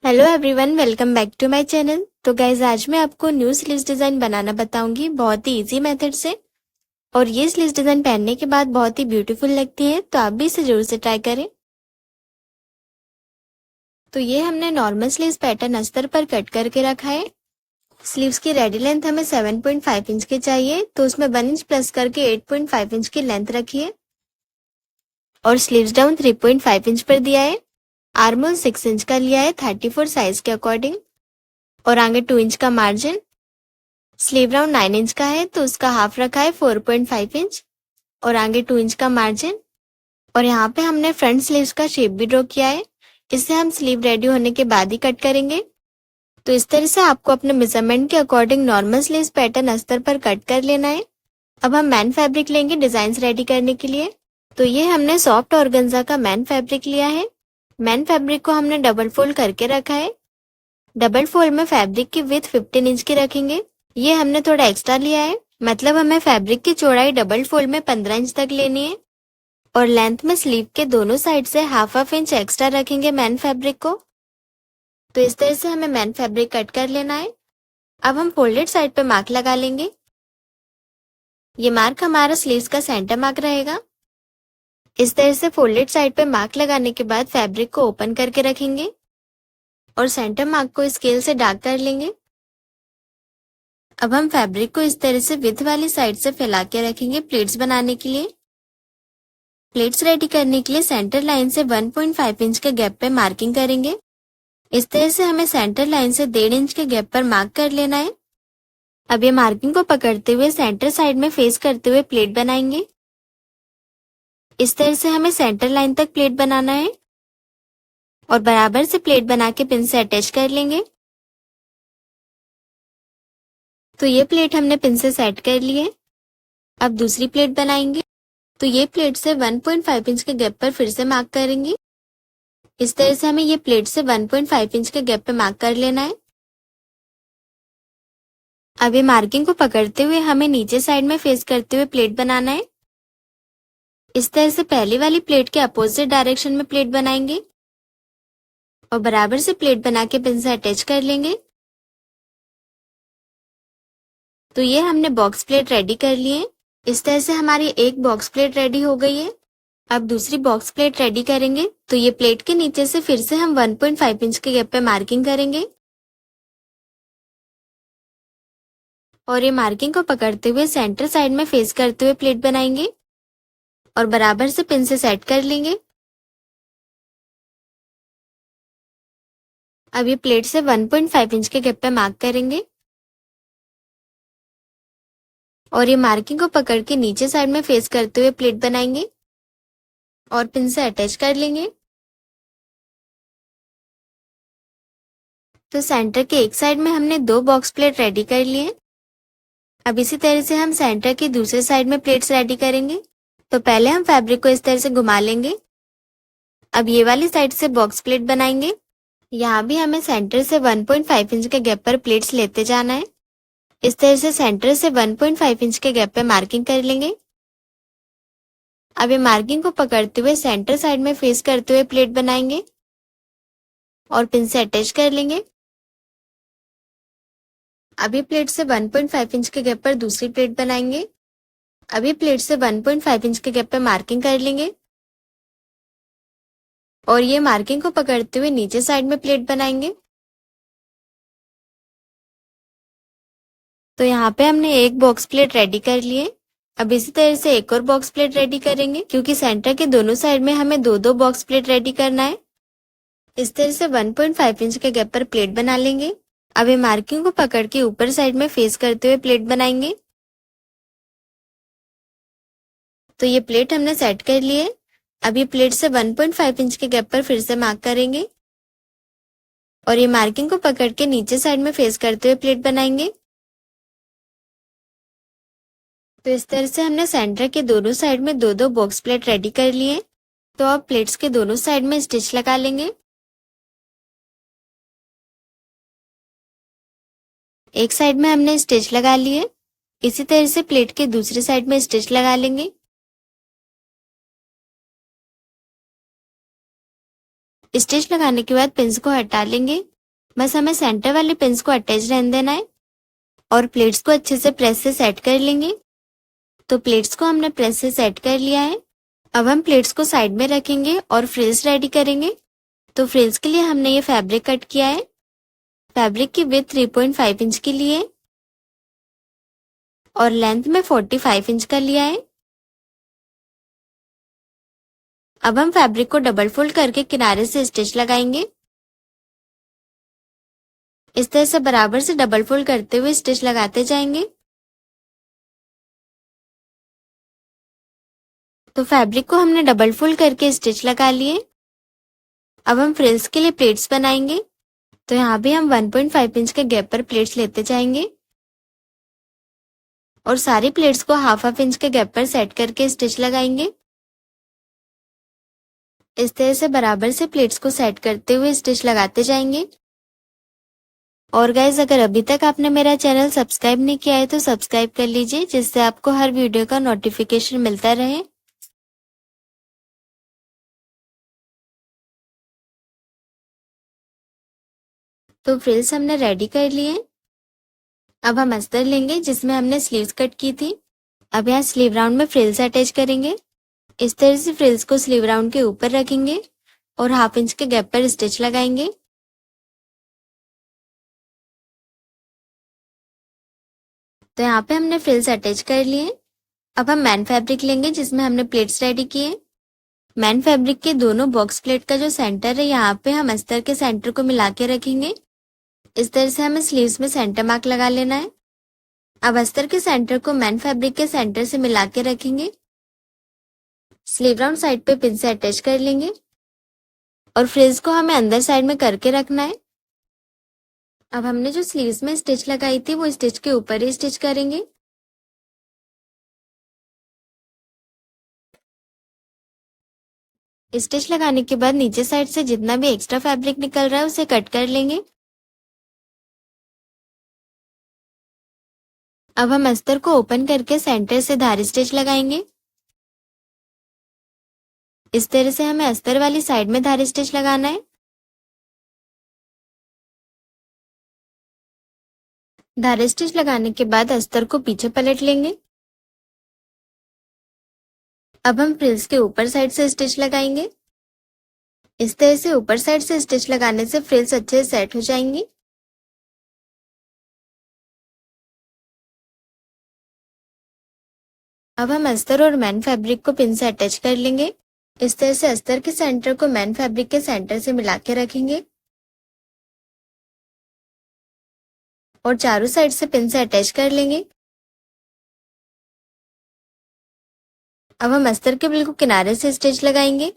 Hello everyone, welcome back to my channel. तो guys आज मैं आपको न्यू स्लीव्स डिज़ाइन बनाना बताऊंगी बहुत ही इजी मेथड से। और ये स्लीव्स डिज़ाइन पहनने के बाद बहुत ही ब्यूटीफुल लगती है, तो आप भी इसे जरूर से ट्राई करें। तो ये हमने नॉर्मल स्लीव्स पैटर्न अस्तर पर कट करके रखा है। स्लीव्स की रेडी लेंथ हमें 7.5 इंच की चाहिए, तो उसमें 1 इंच प्लस करके 8.5 इंच की लेंथ रखी है। और स्लीव्स डाउन 3.5 इंच पर दिया है। आर्म होल 6 इंच का लिया है 34 साइज के अकॉर्डिंग। और आगे 2 इंच का मार्जिन। स्लीव राउंड 9 इंच का है, तो उसका हाफ रखा है 4.5 इंच। और आगे 2 इंच का मार्जिन। और यहाँ पे हमने फ्रंट स्लीव्स का शेप भी ड्रॉ किया है। इसे हम स्लीव रेडी होने के बाद ही कट करेंगे। तो इस तरह से आपको अपने मेजरमेंट के अकॉर्डिंग नॉर्मल स्लीव्स पैटर्न अस्तर पर कट कर लेना है। अब हम मैन फैब्रिक लेंगे डिजाइन रेडी करने के लिए। तो ये हमने सॉफ्ट ऑर्गेन्जा का मैन फैब्रिक लिया है। मैन फैब्रिक को हमने डबल फोल्ड करके रखा है। डबल फोल्ड में फैब्रिक की विड्थ 15 इंच की रखेंगे। ये हमने थोड़ा एक्स्ट्रा लिया है, मतलब हमें फैब्रिक की चौड़ाई डबल फोल्ड में 15 इंच तक लेनी है। और लेंथ में स्लीव के दोनों साइड से हाफ इंच एक्स्ट्रा रखेंगे मैन फैब्रिक को। तो इस तरह से हमें मैन फैब्रिक कट कर लेना है। अब हम फोल्डेड साइड पे मार्क लगा लेंगे। ये मार्क हमारा स्लीव्स का सेंटर मार्क रहेगा। इस तरह से फोल्डेड साइड पे मार्क लगाने के बाद फैब्रिक को ओपन करके रखेंगे और सेंटर मार्क को स्केल से डार्क कर लेंगे। अब हम फैब्रिक को इस तरह से विड्थ वाली साइड से फैला के रखेंगे प्लेट्स बनाने के लिए। प्लेट्स रेडी करने के लिए सेंटर लाइन से 1.5 इंच के गैप पे मार्किंग करेंगे। इस तरह से हमें सेंटर लाइन से 1.5 इंच के गैप पर मार्क कर लेना है। अब ये मार्किंग को पकड़ते हुए सेंटर साइड में फेस करते हुए प्लेट बनाएंगे। इस तरह से हमें सेंटर लाइन तक प्लेट बनाना है और बराबर से प्लेट बना के पिन से अटैच कर लेंगे। तो ये प्लेट हमने पिन से सेट कर ली है। अब दूसरी प्लेट बनाएंगे। तो ये प्लेट से 1.5 इंच के गैप पर फिर से मार्क करेंगे। इस तरह से हमें ये प्लेट से 1.5 इंच के गैप पे मार्क कर लेना है। अब ये मार्किंग को पकड़ते हुए हमें नीचे साइड में फेस करते हुए प्लेट बनाना है। इस तरह से पहली वाली प्लेट के अपोजिट डायरेक्शन में प्लेट बनाएंगे और बराबर से प्लेट बना के पिन से अटैच कर लेंगे। तो ये हमने बॉक्स प्लेट रेडी कर ली है। इस तरह से हमारी एक बॉक्स प्लेट रेडी हो गई है। अब दूसरी बॉक्स प्लेट रेडी करेंगे। तो ये प्लेट के नीचे से फिर से हम 1.5 इंच के गैप पे मार्किंग करेंगे और ये मार्किंग को पकड़ते हुए सेंटर साइड में फेस करते हुए प्लेट बनाएंगे और बराबर से पिन से सेट कर लेंगे। अब ये प्लेट से 1.5 इंच के गैप पे मार्क करेंगे और ये मार्किंग को पकड़ के नीचे साइड में फेस करते हुए प्लेट बनाएंगे और पिन से अटैच कर लेंगे। तो सेंटर के एक साइड में हमने 2 बॉक्स प्लेट रेडी कर लिए। अब इसी तरह से हम सेंटर की दूसरे साइड में प्लेट्स रेडी करेंगे। तो पहले हम फैब्रिक को इस तरह से घुमा लेंगे। अब ये वाली साइड से बॉक्स प्लेट बनाएंगे। यहाँ भी हमें सेंटर से 1.5 इंच के गैप पर प्लेट्स लेते जाना है। इस तरह से सेंटर से 1.5 इंच के गैप पे मार्किंग कर लेंगे। अब ये मार्किंग को पकड़ते हुए सेंटर साइड में फेस करते हुए प्लेट बनाएंगे और पिन से अटैच कर लेंगे। अभी प्लेट से 1.5 इंच के गैप पर दूसरी प्लेट बनाएंगे। अभी प्लेट से 1.5 इंच के गैप पे मार्किंग कर लेंगे और ये मार्किंग को पकड़ते हुए नीचे साइड में प्लेट बनाएंगे। तो यहाँ पे हमने एक बॉक्स प्लेट रेडी कर लिए। अब इसी तरह से एक और बॉक्स प्लेट रेडी करेंगे, क्योंकि सेंटर के दोनों साइड में हमें 2-2 बॉक्स प्लेट रेडी करना है। इस तरह से 1.5 इंच के गैप पर प्लेट बना लेंगे। अब ये मार्किंग को पकड़ के ऊपर साइड में फेस करते हुए प्लेट बनाएंगे। तो ये प्लेट हमने सेट कर ली है। अब ये प्लेट से 1.5 इंच के गैप पर फिर से मार्क करेंगे और ये मार्किंग को पकड़ के नीचे साइड में फेस करते हुए प्लेट बनाएंगे। तो इस तरह से हमने सेंटर के दोनों साइड में 2-2 बॉक्स प्लेट रेडी कर लिए। तो अब प्लेट्स के दोनों साइड में स्टिच लगा लेंगे। एक साइड में हमने स्टिच लगा लिए। इसी तरह से प्लेट के दूसरी साइड में स्टिच लगा लेंगे। स्टिच लगाने के बाद पिंस को हटा लेंगे बस हमें सेंटर वाले पिंस को अटैच रहने देना है और प्लेट्स को अच्छे से प्रेस से सेट कर लेंगे। तो प्लेट्स को हमने प्रेस से सेट कर लिया है। अब हम प्लेट्स को साइड में रखेंगे और फ्रिल्स रेडी करेंगे। तो फ्रिल्स के लिए हमने ये फैब्रिक कट किया है। फैब्रिक की विड्थ 3.5 इंच की ली है और लेंथ में 45 इंच का लिया है। अब हम फैब्रिक को डबल फोल्ड करके किनारे से स्टिच लगाएंगे। इस तरह से बराबर से डबल फोल्ड करते हुए स्टिच लगाते जाएंगे। तो फैब्रिक को हमने डबल फोल्ड करके स्टिच लगा लिए। अब हम फ्रिल्स के लिए प्लेट्स बनाएंगे। तो यहाँ भी हम 1.5 इंच के गैप पर प्लेट्स लेते जाएंगे और सारी प्लेट्स को हाफ इंच के गैप पर सेट करके स्टिच लगाएंगे। इस तरह से बराबर से प्लेट्स को सेट करते हुए स्टिच लगाते जाएंगे। और गाइज, अगर अभी तक आपने मेरा चैनल सब्सक्राइब नहीं किया है तो सब्सक्राइब कर लीजिए, जिससे आपको हर वीडियो का नोटिफिकेशन मिलता रहे। तो फ्रिल्स हमने रेडी कर लिए। अब हम अस्तर लेंगे जिसमें हमने स्लीव्स कट की थी। अब यहाँ स्लीव राउंड में फ्रिल्स अटैच करेंगे। इस तरह से फ्रिल्स को स्लीव राउंड के ऊपर रखेंगे और हाफ इंच के गैप पर स्टिच लगाएंगे। तो यहाँ पे हमने फ्रिल्स अटैच कर लिए। अब हम मैन फैब्रिक लेंगे जिसमें हमने प्लेट्स रेडी किए। मैन फैब्रिक के दोनों बॉक्स प्लेट का जो सेंटर है, यहाँ पे हम अस्तर के सेंटर को मिला के रखेंगे। इस तरह से हमें स्लीव्स में सेंटर मार्क लगा लेना है। अब अस्तर के सेंटर को मैन फैब्रिक के सेंटर से मिला के रखेंगे। स्लीव राउंड साइड पे पिन से अटैच कर लेंगे और फ्रिल्स को हमें अंदर साइड में करके रखना है। अब हमने जो स्लीव्स में स्टिच लगाई थी वो स्टिच के ऊपर ही स्टिच करेंगे। स्टिच लगाने के बाद नीचे साइड से जितना भी एक्स्ट्रा फैब्रिक निकल रहा है उसे कट कर लेंगे। अब हम अस्तर को ओपन करके सेंटर से धारी स्टिच लगाएंगे। इस तरह से हमें अस्तर वाली साइड में धारी स्टिच लगाना है। धारी स्टिच लगाने के बाद अस्तर को पीछे पलट लेंगे। अब हम फ्रिल्स के ऊपर साइड से स्टिच लगाएंगे। इस तरह से ऊपर साइड से स्टिच लगाने से फ्रिल्स अच्छे से सेट हो जाएंगी। अब हम अस्तर और मैन फैब्रिक को पिन से अटैच कर लेंगे। इस तरह से अस्तर के सेंटर को मैन फैब्रिक के सेंटर से मिला के रखेंगे और चारों साइड से पिन से अटैच कर लेंगे। अब हम अस्तर के बिल्कुल किनारे से स्टिच लगाएंगे।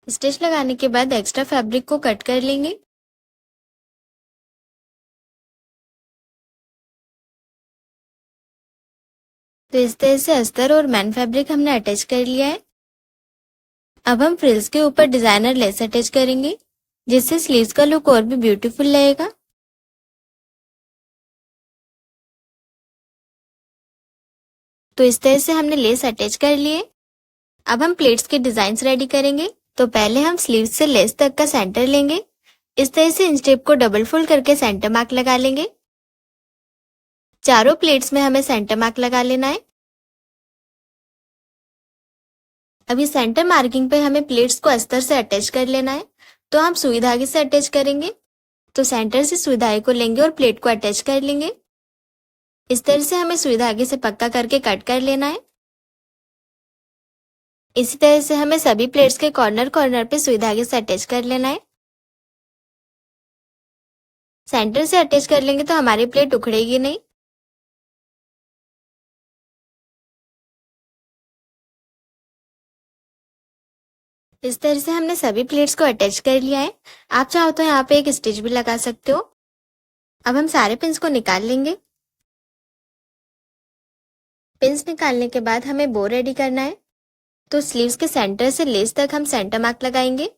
स्टिच लगाने के बाद एक्स्ट्रा फैब्रिक को कट कर लेंगे। तो इस तरह से अस्तर और मैन फैब्रिक हमने अटैच कर लिया है। अब हम फ्रिल्स के ऊपर डिजाइनर लेस अटैच करेंगे, जिससे स्लीव्स का लुक और भी ब्यूटीफुल लगेगा। तो इस तरह से हमने लेस अटैच कर लिए। अब हम प्लेट्स के डिजाइन्स रेडी करेंगे। तो पहले हम स्लीव्स से लेस तक का सेंटर लेंगे। इस तरह से इंच टेप को डबल फोल्ड करके सेंटर मार्क लगा लेंगे। चारों प्लेट्स में हमें सेंटर मार्क लगा लेना है। अभी सेंटर मार्किंग पे हमें प्लेट्स को अस्तर से अटैच कर लेना है। तो हम सुई धागे से अटैच करेंगे। तो सेंटर से सुई धागे को लेंगे और प्लेट को अटैच कर लेंगे। इस तरह से हमें सुई धागे से पक्का करके कट कर लेना है। इसी तरह से हमें सभी प्लेट्स के कॉर्नर कॉर्नर पे सुई धागे से अटैच कर लेना है। सेंटर से अटैच कर लेंगे तो हमारी प्लेट उखड़ेगी नहीं। इस तरह से हमने सभी प्लेट्स को अटैच कर लिया है। आप चाहो तो यहाँ पे एक स्टिच भी लगा सकते हो। अब हम सारे पिंस को निकाल लेंगे। पिंस निकालने के बाद हमें बो रेडी करना है। तो स्लीव्स के सेंटर से लेस तक हम सेंटर मार्क लगाएंगे।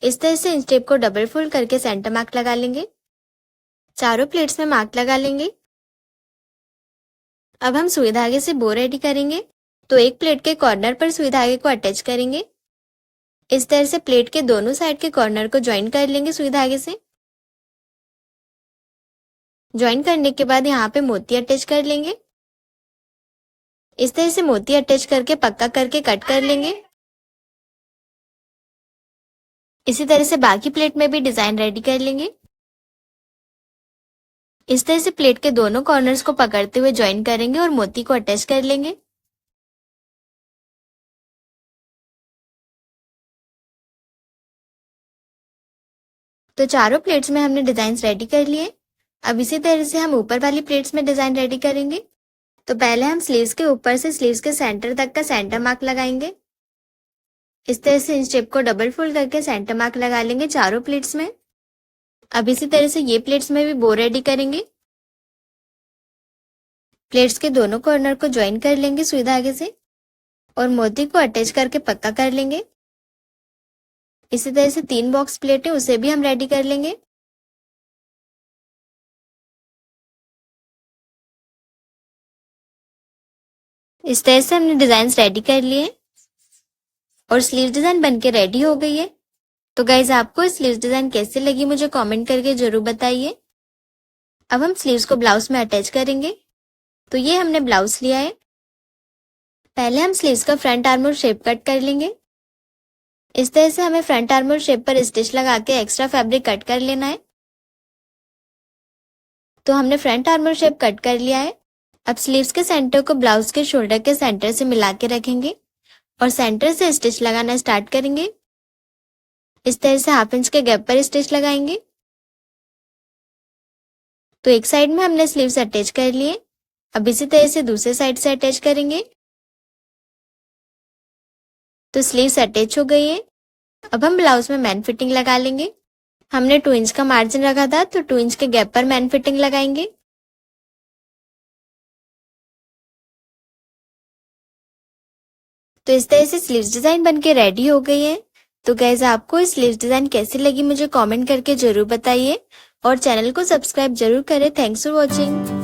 इस तरह से इंच टेप को डबल फोल्ड करके सेंटर मार्क लगा लेंगे। चारों प्लेट्स में मार्क लगा लेंगे। अब हम सुई धागे से बो रेडी करेंगे। तो एक प्लेट के कॉर्नर पर सुई धागे को अटैच करेंगे। इस तरह से प्लेट के दोनों साइड के कॉर्नर को ज्वाइन कर लेंगे सुई धागे से। ज्वाइन करने के बाद यहाँ पे मोती अटैच कर लेंगे। इस तरह से मोती अटैच करके पक्का करके कट कर लेंगे। इसी तरह से बाकी प्लेट में भी डिजाइन रेडी कर लेंगे। इस तरह से प्लेट के दोनों कॉर्नर्स को पकड़ते हुए ज्वाइन करेंगे और मोती को अटैच कर लेंगे। तो चारों प्लेट्स में हमने डिजाइन रेडी कर लिए। अब इसी तरह से हम ऊपर वाली प्लेट्स में डिजाइन रेडी करेंगे। तो पहले हम स्लीव्स के ऊपर से स्लीव्स के सेंटर तक का सेंटर मार्क लगाएंगे। इस तरह से इंच टेप को डबल फोल्ड करके सेंटर मार्क लगा लेंगे चारों प्लेट्स में। अब इसी तरह से ये प्लेट्स में भी बो रेडी करेंगे। प्लेट्स के दोनों कॉर्नर को ज्वाइन कर लेंगे सुई धागे से और मोती को अटैच करके पक्का कर लेंगे। इसी तरह से 3 बॉक्स प्लेट है उसे भी हम रेडी कर लेंगे। इस तरह से हमने डिजाइन रेडी कर लिए और स्लीव डिजाइन बनके रेडी हो गई है। तो गाइज आपको स्लीव डिजाइन कैसे लगी मुझे कमेंट करके जरूर बताइए। अब हम स्लीव्स को ब्लाउज में अटैच करेंगे। तो ये हमने ब्लाउज लिया है। पहले हम स्लीव्स का फ्रंट आर्मोल शेप कट कर लेंगे। इस तरह से हमें फ्रंट आर्मोल शेप पर स्टिच लगा के एक्स्ट्रा फैब्रिक कट कर लेना है। तो हमने फ्रंट आर्मोल शेप कट कर लिया है। अब स्लीव्स के सेंटर को ब्लाउज के शोल्डर के सेंटर से मिला के रखेंगे और सेंटर से स्टिच लगाना स्टार्ट करेंगे। इस तरह से 1/2 इंच के गैप पर स्टिच लगाएंगे। तो एक साइड में हमने स्लीव्स अटैच कर लिए। अब इसी तरह से दूसरे साइड से अटैच करेंगे। तो स्लीव्स अटैच हो गई है। अब हम ब्लाउज में मैन फिटिंग लगा लेंगे। हमने 2 इंच का मार्जिन रखा था तो 2 इंच के गैप पर मैन फिटिंग लगाएंगे। तो इस तरह से स्लीव्स डिजाइन बनके रेडी हो गई है। तो गाइस आपको इस स्लीव्स डिजाइन कैसी लगी मुझे कमेंट करके जरूर बताइए और चैनल को सब्सक्राइब जरूर करें। Thanks for watching.